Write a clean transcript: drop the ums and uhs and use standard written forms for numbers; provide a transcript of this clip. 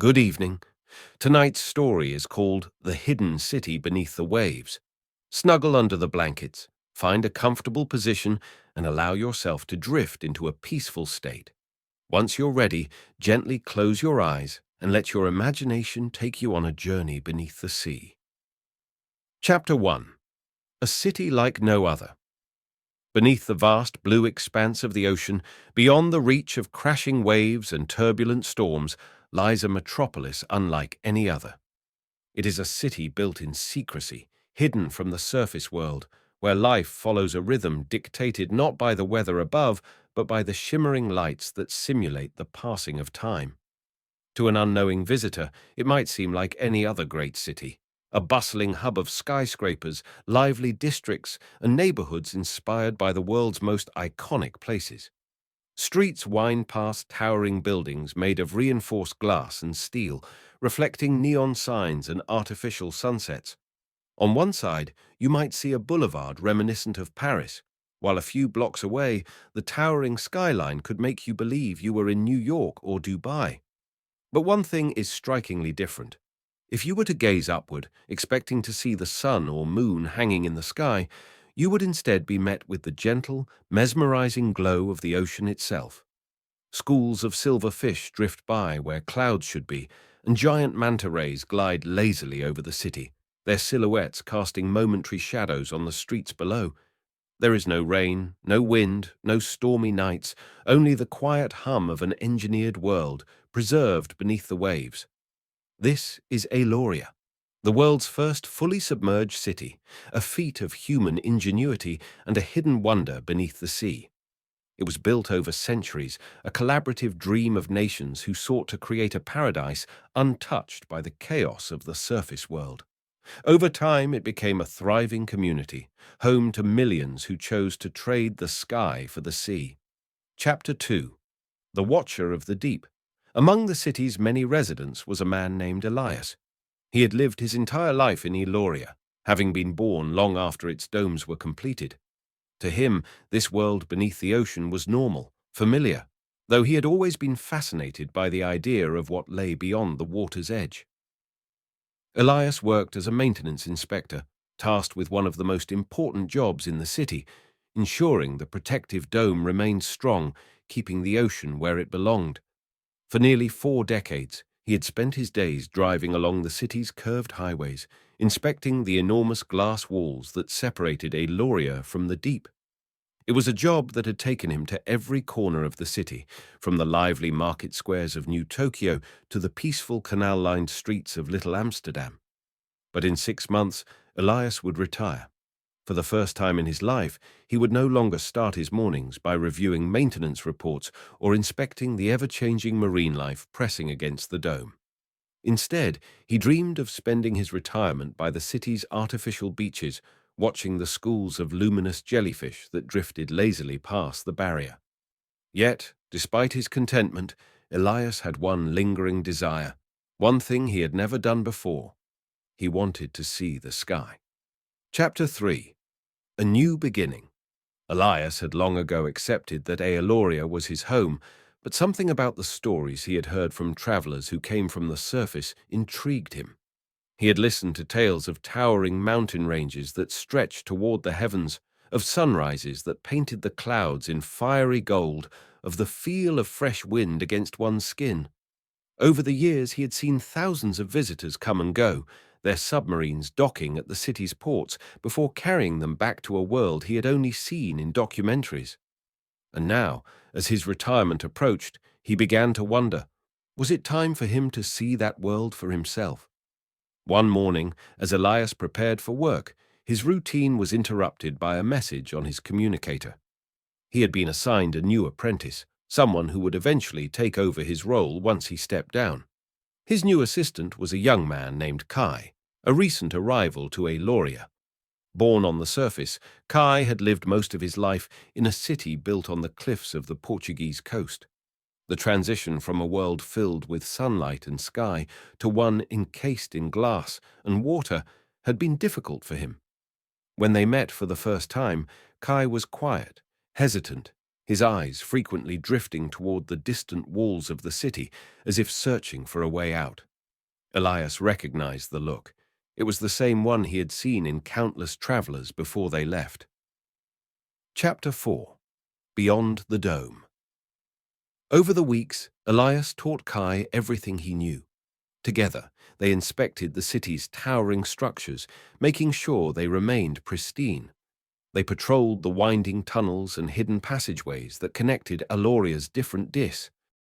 Good evening. Tonight's story is called The Hidden City Beneath the Waves. Snuggle under the blankets, find a comfortable position, and allow yourself to drift into a peaceful state. Once you're ready, gently close your eyes and let your imagination take you on a journey beneath the sea. Chapter 1. A City Like No Other. Beneath the vast blue expanse of the ocean, beyond the reach of crashing waves and turbulent storms, lies a metropolis unlike any other. It is a city built in secrecy, hidden from the surface world, where life follows a rhythm dictated not by the weather above, but by the shimmering lights that simulate the passing of time. To an unknowing visitor, it might seem like any other great city, a bustling hub of skyscrapers, lively districts, and neighborhoods inspired by the world's most iconic places. Streets wind past towering buildings made of reinforced glass and steel, reflecting neon signs and artificial sunsets. On one side, you might see a boulevard reminiscent of Paris, while a few blocks away, the towering skyline could make you believe you were in New York or Dubai. But one thing is strikingly different. If you were to gaze upward, expecting to see the sun or moon hanging in the sky, you would instead be met with the gentle, mesmerizing glow of the ocean itself. Schools of silver fish drift by where clouds should be, and giant manta rays glide lazily over the city, their silhouettes casting momentary shadows on the streets below. There is no rain, no wind, no stormy nights, only the quiet hum of an engineered world, preserved beneath the waves. This is Aloria, the world's first fully submerged city, a feat of human ingenuity and a hidden wonder beneath the sea. It was built over centuries, a collaborative dream of nations who sought to create a paradise untouched by the chaos of the surface world. Over time, it became a thriving community, home to millions who chose to trade the sky for the sea. Chapter 2. The Watcher of the Deep. Among the city's many residents was a man named Elias. He had lived his entire life in Eloria, having been born long after its domes were completed. To him, this world beneath the ocean was normal, familiar, though he had always been fascinated by the idea of what lay beyond the water's edge. Elias worked as a maintenance inspector, tasked with one of the most important jobs in the city, ensuring the protective dome remained strong, keeping the ocean where it belonged. For nearly 4 decades, he had spent his days driving along the city's curved highways, inspecting the enormous glass walls that separated Aloria from the deep. It was a job that had taken him to every corner of the city, from the lively market squares of New Tokyo to the peaceful canal-lined streets of Little Amsterdam. But in 6 months, Elias would retire. For the first time in his life, he would no longer start his mornings by reviewing maintenance reports or inspecting the ever-changing marine life pressing against the dome. Instead, he dreamed of spending his retirement by the city's artificial beaches, watching the schools of luminous jellyfish that drifted lazily past the barrier. Yet, despite his contentment, Elias had one lingering desire, one thing he had never done before. He wanted to see the sky. Chapter 3. A New Beginning. Elias had long ago accepted that Aloria was his home, but something about the stories he had heard from travelers who came from the surface intrigued him. He had listened to tales of towering mountain ranges that stretched toward the heavens, of sunrises that painted the clouds in fiery gold, of the feel of fresh wind against one's skin. Over the years, he had seen thousands of visitors come and go, their submarines docking at the city's ports before carrying them back to a world he had only seen in documentaries. And now, as his retirement approached, he began to wonder, was it time for him to see that world for himself? One morning, as Elias prepared for work, his routine was interrupted by a message on his communicator. He had been assigned a new apprentice, someone who would eventually take over his role once he stepped down. His new assistant was a young man named Kai, a recent arrival to Aloria. Born on the surface, Kai had lived most of his life in a city built on the cliffs of the Portuguese coast. The transition from a world filled with sunlight and sky to one encased in glass and water had been difficult for him. When they met for the first time, Kai was quiet, hesitant, his eyes frequently drifting toward the distant walls of the city, as if searching for a way out. Elias recognized the look. It was the same one he had seen in countless travelers before they left. Chapter 4. Beyond the Dome. Over the weeks, Elias taught Kai everything he knew. Together, they inspected the city's towering structures, making sure they remained pristine. They patrolled the winding tunnels and hidden passageways that connected Aloria's different discs,